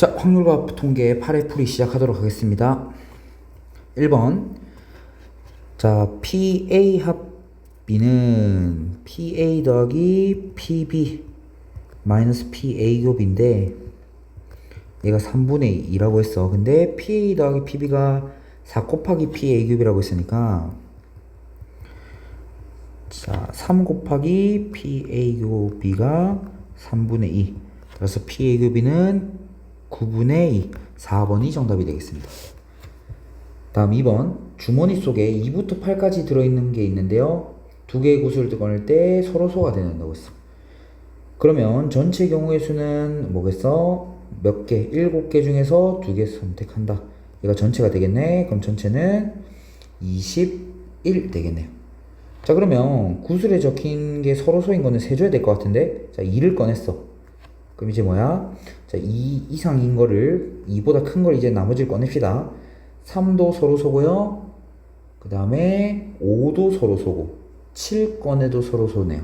자, 확률과 통계 8회 풀이 시작하도록 하겠습니다. 1번. 자, PA 합 B는 PA 더하기 PB 마이너스 PA 곱인데 얘가 3분의 2라고 했어. 근데 PA 더하기 PB가 4 곱하기 PA 곱이라고 했으니까 자, 3 곱하기 PA 곱이가 3분의 2. 그래서 PA 곱이는 9분의 2, 4번이 정답이 되겠습니다. 다음 2번. 주머니 속에 2부터 8까지 들어있는 게 있는데요. 두 개의 구수를 꺼낼 때 서로 소가 된다고 했어. 그러면 전체 경우의 수는 뭐겠어? 몇 개? 7개 중에서 2개 선택한다. 얘가 전체가 되겠네. 그럼 전체는 21 되겠네요. 자, 그러면 구술에 적힌 게 서로 소인 거는 세줘야 될 것 같은데, 자, 2를 꺼냈어. 그럼 이제 뭐야? 자, 2 이상인 거를 2보다 큰 걸 이제 나머지를 꺼냅시다. 3도 서로 소고요. 그 다음에 5도 서로 소고 7 꺼내도 서로 소네요.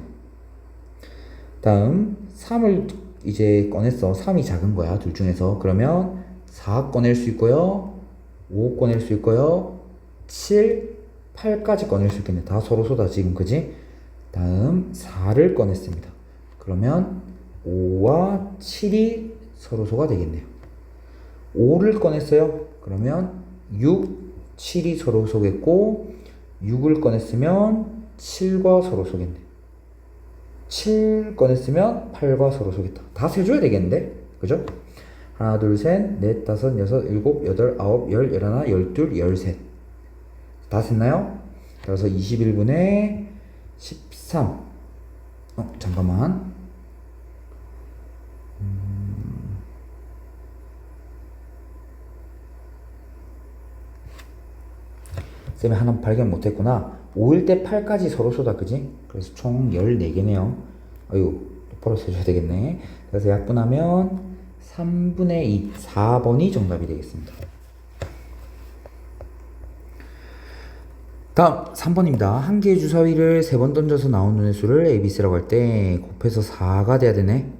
다음 3을 이제 꺼냈어. 3이 작은 거야, 둘 중에서. 그러면 4 꺼낼 수 있고요, 5 꺼낼 수 있고요, 7, 8까지 꺼낼 수 있겠네. 다 서로 소다 지금, 그지? 다음 4를 꺼냈습니다. 그러면 5와 7이 서로 소가 되겠네요. 5를 꺼냈어요. 그러면 6, 7이 서로 소겠고, 6을 꺼냈으면 7과 서로 소겠네. 7 꺼냈으면 8과 서로 소겠다. 다 세줘야 되겠는데? 그죠? 하나, 둘, 셋, 넷, 다섯, 여섯, 일곱, 여덟, 아홉, 열, 열하나, 열둘, 열셋. 다 셌나요? 따라서 21분의 13. 잠깐만. 쌤이 하나 발견 못했구나. 5일 때 8까지 서로 쏟아, 그지? 그래서 총 14개네요. 어이구, 똑바로 세줘야 되겠네. 그래서 약분하면 3분의 2, 4번이 정답이 되겠습니다. 다음 3번입니다. 한 개의 주사위를 3번 던져서 나온 눈의 수를 ABC라고 할 때 곱해서 4가 돼야 되네.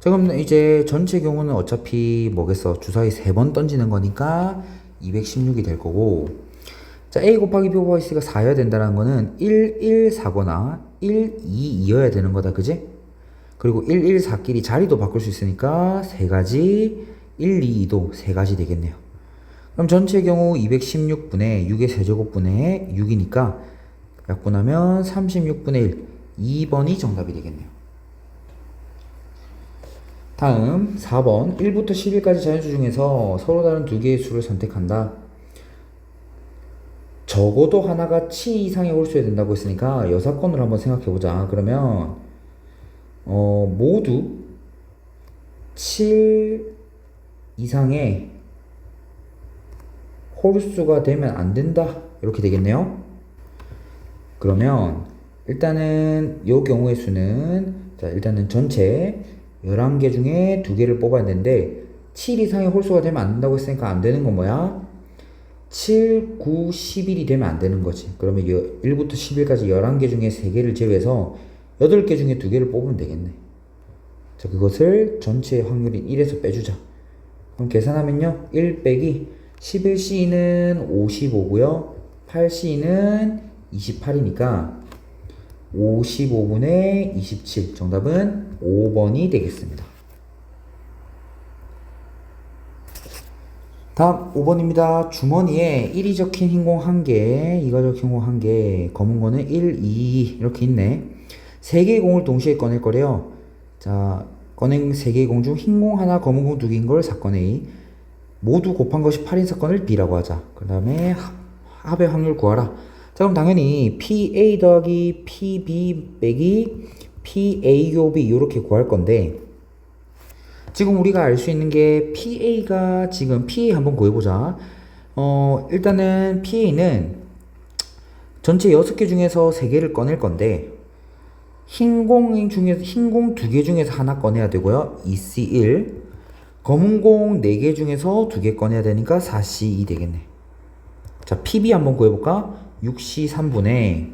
자, 그럼 이제 전체 경우는 어차피 뭐겠어? 주사위 3번 던지는 거니까 216이 될 거고, 자, A 곱하기 B 곱하기 C가 4여야 된다는 거는 1, 1, 4거나 1, 2, 2여야 되는 거다, 그지? 그리고 1, 1, 4끼리 자리도 바꿀 수 있으니까 3가지, 1, 2, 2도 3가지 되겠네요. 그럼 전체 경우 216분의 6의 세제곱분의 6이니까 약분하면 36분의 1, 2번이 정답이 되겠네요. 다음 4번. 1부터 11까지 자연수 중에서 서로 다른 두 개의 수를 선택한다. 적어도 하나가 7 이상의 홀수여야 된다고 했으니까 여사건으로 한번 생각해보자. 그러면 모두 7 이상의 홀수가 되면 안 된다, 이렇게 되겠네요. 그러면 일단은 이 경우의 수는, 자, 일단은 전체 11개 중에 2개를 뽑아야 되는데 7 이상의 홀수가 되면 안 된다고 했으니까 안 되는 건 뭐야? 7, 9, 11이 되면 안 되는 거지. 그러면 1부터 11까지 11개 중에 3개를 제외해서 8개 중에 2개를 뽑으면 되겠네. 자, 그것을 전체의 확률인 1에서 빼주자. 그럼 계산하면요, 1 빼기 11C는 55고요 8C는 28이니까 55분의 27. 정답은 5번이 되겠습니다. 다음 5번입니다. 주머니에 1이 적힌 흰공 1개, 2가 적힌 공 1개, 검은 거는 1, 2 이렇게 있네. 3개의 공을 동시에 꺼낼 거래요. 자, 꺼낸 3개의 공 중 흰공 하나, 검은 공 2개인 걸 사건 A, 모두 곱한 것이 8인 사건을 B라고 하자. 그 다음에 합의 확률 구하라. 자, 그럼 당연히 PA 더하기 PB 빼기 PA 곱이 이렇게 구할 건데, 지금 우리가 알 수 있는 게 PA가 지금 PA 한번 구해보자. 일단은 PA는 전체 6개 중에서 3개를 꺼낼 건데, 흰공 2개 중에서 하나 꺼내야 되고요, 2C1. 검은 공 4개 중에서 2개 꺼내야 되니까 4C2 되겠네. 자, PB 한번 구해볼까? 6C3분의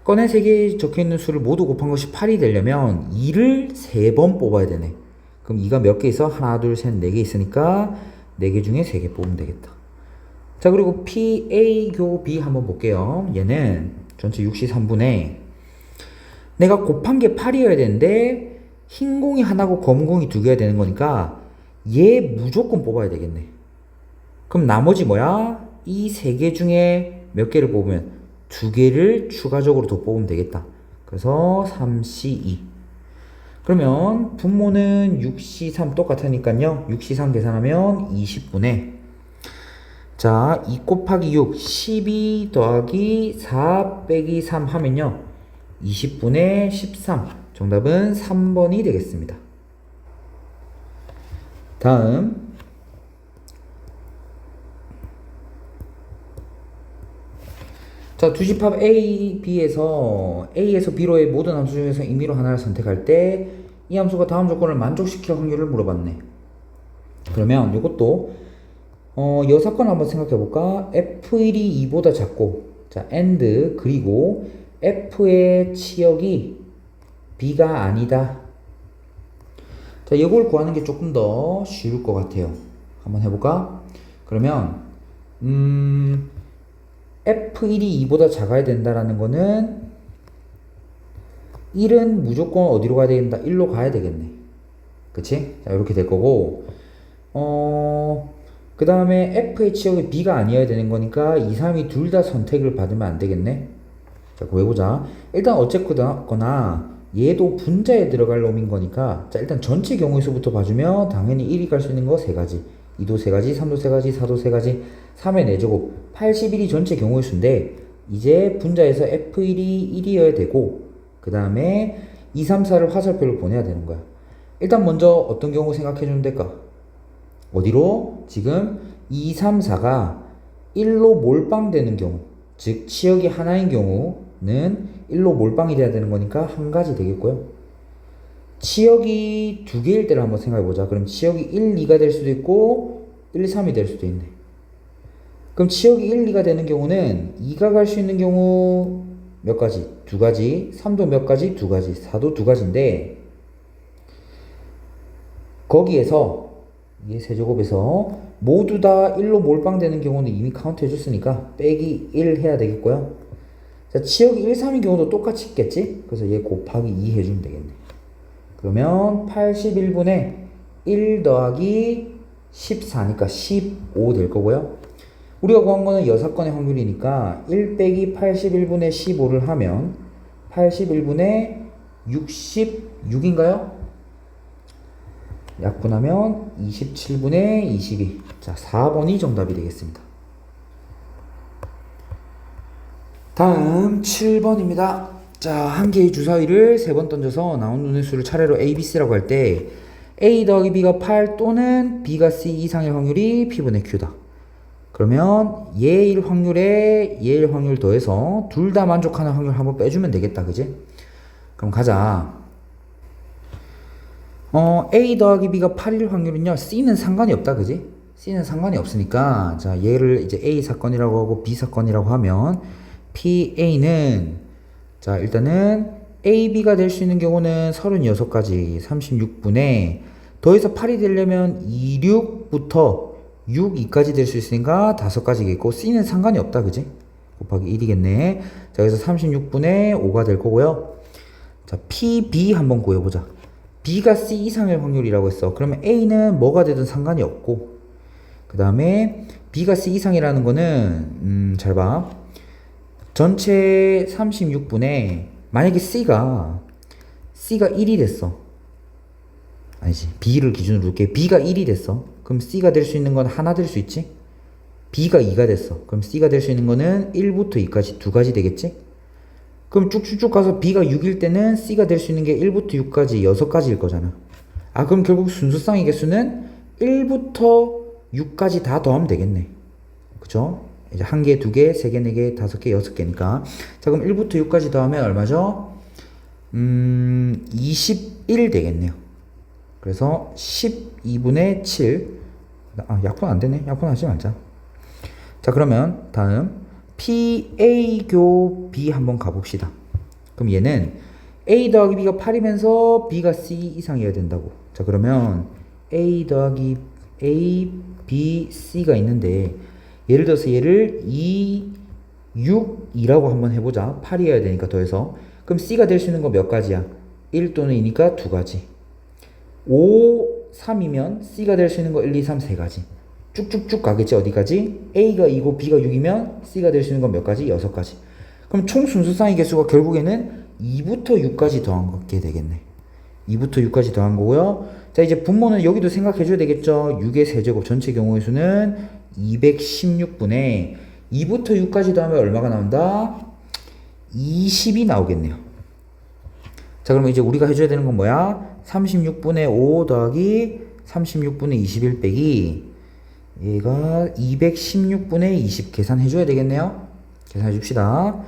꺼낸 3개 적혀있는 수를 모두 곱한 것이 8이 되려면 2를 3번 뽑아야 되네. 그럼 2가 몇 개 있어? 하나, 둘, 셋, 4개 있으니까 4개 중에 3개 뽑으면 되겠다. 자, 그리고 PA 교 B 한번 볼게요. 얘는 전체 6시 3분에 내가 곱한 게 8이어야 되는데 흰 공이 하나고 검은 공이 2개가 되는 거니까 얘 무조건 뽑아야 되겠네. 그럼 나머지 뭐야? 이 3개 중에 몇 개를 뽑으면 2개를 추가적으로 더 뽑으면 되겠다. 그래서 3C2. 그러면 분모는 6C3 똑같으니까요. 6C3 계산하면 20분의 자, 2 곱하기 6, 12 더하기 4 빼기 3 하면요. 20분의 13. 정답은 3번이 되겠습니다. 다음. 자, 두집합 A, B에서 A에서 B로의 모든 함수 중에서 임의로 하나를 선택할 때 이 함수가 다음 조건을 만족시킬 확률을 물어봤네. 그러면 이것도 여사건 한번 생각해 볼까? F1이 2보다 작고, 자, and, 그리고 F의 치역이 B가 아니다. 자, 이걸 구하는 게 조금 더 쉬울 것 같아요. 한번 해볼까? 그러면, F1이 2보다 작아야 된다라는 거는 1은 무조건 어디로 가야 된다? 1로 가야 되겠네. 그치? 자, 이렇게 될 거고, 그 다음에 F의 치역이 B가 아니어야 되는 거니까 2, 3이 둘 다 선택을 받으면 안 되겠네. 자, 구해보자. 일단 어쨌거나 얘도 분자에 들어갈 놈인 거니까 자, 일단 전체 경우의 수부터 봐주면 당연히 1이 갈 수 있는 거 3가지, 2도 3가지, 3도 3가지, 4도 3가지, 3의 4제곱, 81이 전체 경우의 수인데 이제 분자에서 F1이 1이어야 되고 그 다음에 2, 3, 4를 화살표를 보내야 되는 거야. 일단 먼저 어떤 경우 생각해 주면 될까? 어디로? 지금 2, 3, 4가 1로 몰빵되는 경우, 즉 치역이 하나인 경우는 1로 몰빵이 돼야 되는 거니까 한 가지 되겠고요. 치역이 2개일 때를 한번 생각해 보자. 그럼 치역이 1, 2가 될 수도 있고 1, 3이 될 수도 있네. 그럼 치역이 1, 2가 되는 경우는 2가 갈 수 있는 경우 몇 가지? 2가지. 3도 몇 가지? 2가지. 4도 2가지인데 거기에서 이게 세제곱에서 모두 다 1로 몰빵되는 경우는 이미 카운트 해줬으니까 빼기 1 해야 되겠고요. 자, 치역이 1, 3인 경우도 똑같이 있겠지? 그래서 얘 곱하기 2 해주면 되겠네. 그러면 81분의 1 더하기 14니까 15 될 거고요. 우리가 구한 거는 여사건의 확률이니까 1 빼기 81분의 15를 하면 81분의 66인가요? 약분하면 27분의 22. 자, 4번이 정답이 되겠습니다. 다음 7번입니다. 자, 한 개의 주사위를 3번 던져서 나온 눈의 수를 차례로 A, B, C라고 할 때 A 더하기 B가 8 또는 B가 C 이상의 확률이 P분의 Q다. 그러면 얘일 확률에 얘일 확률 더해서 둘 다 만족하는 확률 한번 빼주면 되겠다. 그지? 그럼 가자. A 더하기 B가 8일 확률은요, C는 상관이 없다. 그지? C는 상관이 없으니까, 자, 얘를 이제 A 사건이라고 하고 B 사건이라고 하면, PA는, 자, 일단은 AB가 될 수 있는 경우는 36가지, 36분에, 더해서 8이 되려면 26부터 6, 2까지 될 수 있으니까 5가지겠고, C는 상관이 없다. 그지? 곱하기 1이겠네. 자, 그래서 36분의 5가 될 거고요. 자, PB 한번 구해보자. B가 C 이상일 확률이라고 했어. 그러면 A는 뭐가 되든 상관이 없고, 그 다음에 B가 C 이상이라는 거는 잘 봐. 전체 36분에 만약에 C가 1이 됐어. 아니지, B를 기준으로 둘게. B가 1이 됐어. 그럼 C가 될 수 있는 건 하나 될 수 있지? B가 2가 됐어. 그럼 C가 될 수 있는 거는 1부터 2까지 2가지 되겠지? 그럼 쭉쭉쭉 가서 B가 6일 때는 C가 될 수 있는 게 1부터 6까지 6가지일 거잖아. 아, 그럼 결국 순수쌍의 개수는 1부터 6까지 다 더하면 되겠네. 그쵸? 이제 1개, 2개, 3개, 4개, 5개, 6개니까. 자, 그럼 1부터 6까지 더하면 얼마죠? 21 되겠네요. 그래서 12분의 7. 아, 약분 안 되네. 약분하지 말자. 자, 그러면 다음. PA교 B 한번 가봅시다. 그럼 얘는 A 더하기 B가 8이면서 B가 C 이상이어야 된다고. 자, 그러면 A 더하기 A, B, C가 있는데 예를 들어서 얘를 2, 6, 2라고 한번 해보자. 8이어야 되니까 더해서. 그럼 C가 될 수 있는 거 몇 가지야? 1 또는 2니까 2가지. 5, 3이면 C가 될 수 있는 거 1, 2, 3, 3가지. 쭉쭉쭉 가겠지. 어디까지? A가 2고 B가 6이면 C가 될 수 있는 건 몇 가지? 6가지. 그럼 총 순수쌍의 개수가 결국에는 2부터 6까지 더한 게 되겠네. 2부터 6까지 더한 거고요. 자, 이제 분모는 여기도 생각해 줘야 되겠죠. 6의 세제곱 전체 경우의 수는 216분의 2부터 6까지 더하면 얼마가 나온다? 20이 나오겠네요. 자, 그러면 이제 우리가 해줘야 되는 건 뭐야? 36분의 5 더하기 36분의 21 빼기 얘가 216분의 20 계산해 줘야 되겠네요. 계산해 줍시다.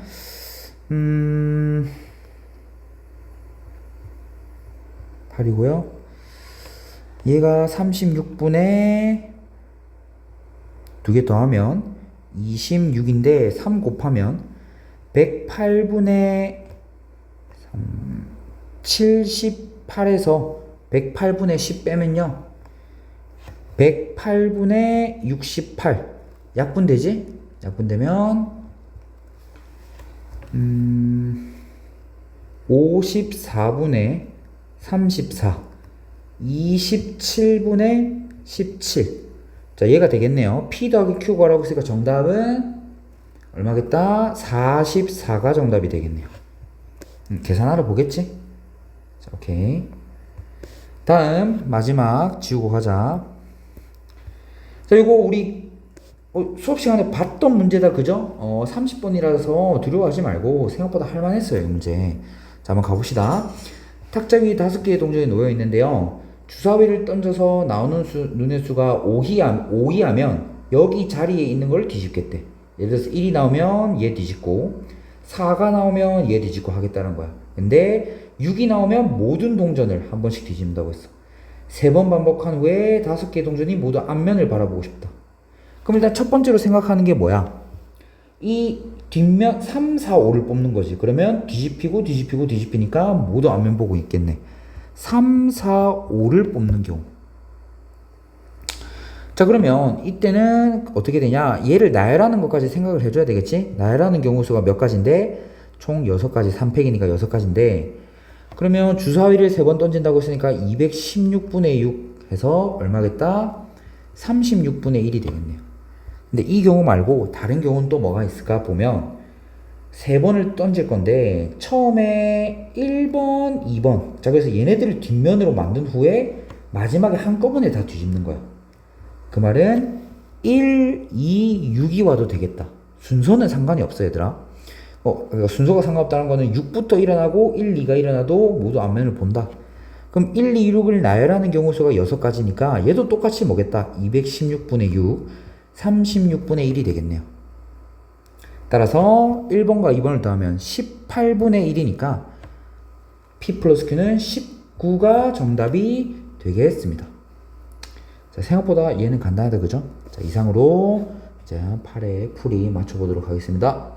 8이고요. 얘가 36분의 2개 더하면 26인데 3 곱하면 108분의 78에서 108분의 10 빼면요 108분의 68 약분되지? 약분되면 54분의 34 27분의 17 자, 얘가 되겠네요. P 더하기 Q 구하라고 했으니까 정답은 얼마겠다? 44가 정답이 되겠네요. 계산하러 보겠지? 자, 오케이. 다음 마지막 지우고 가자. 자, 이거 우리 수업 시간에 봤던 문제다, 그죠? 30번이라서 두려워하지 말고 생각보다 할만했어요, 이 문제. 자, 한번 가봅시다. 탁자 위에 5개의 동전이 놓여 있는데요. 주사위를 던져서 나오는 눈의 수가 5이하면 여기 자리에 있는 걸 뒤집겠대. 예를 들어서 1이 나오면 얘 뒤집고 4가 나오면 얘 뒤집고 하겠다는 거야. 근데 6이 나오면 모든 동전을 한 번씩 뒤집는다고 했어. 3번 반복한 후에 5개의 동전이 모두 앞면을 바라보고 싶다. 그럼 일단 첫 번째로 생각하는 게 뭐야? 이 뒷면 3, 4, 5를 뽑는 거지. 그러면 뒤집히고 뒤집히고 뒤집히니까 모두 앞면 보고 있겠네. 3, 4, 5를 뽑는 경우. 자, 그러면 이때는 어떻게 되냐? 얘를 나열하는 것까지 생각을 해줘야 되겠지? 나열하는 경우 수가 몇 가지인데 총 6가지, 3팩이니까 6가지인데 그러면 주사위를 3번 던진다고 했으니까 216분의 6 해서 얼마겠다? 36분의 1이 되겠네요. 근데 이 경우 말고 다른 경우는 또 뭐가 있을까 보면 3번을 던질 건데 처음에 1번, 2번 자, 그래서 얘네들을 뒷면으로 만든 후에 마지막에 한꺼번에 다 뒤집는 거야. 그 말은 1, 2, 6이 와도 되겠다. 순서는 상관이 없어, 얘들아. 그러니까 순서가 상관없다는 거는 6부터 일어나고 1, 2가 일어나도 모두 앞면을 본다. 그럼 1, 2, 6을 나열하는 경우 수가 6가지니까 얘도 똑같이 뭐겠다? 216분의 6, 36분의 1이 되겠네요. 따라서 1번과 2번을 더하면 18분의 1이니까 P 플러스 Q는 19가 정답이 되겠습니다. 자, 생각보다 얘는 간단하다, 그죠? 자, 이상으로 이제 8의 풀이 맞춰보도록 하겠습니다.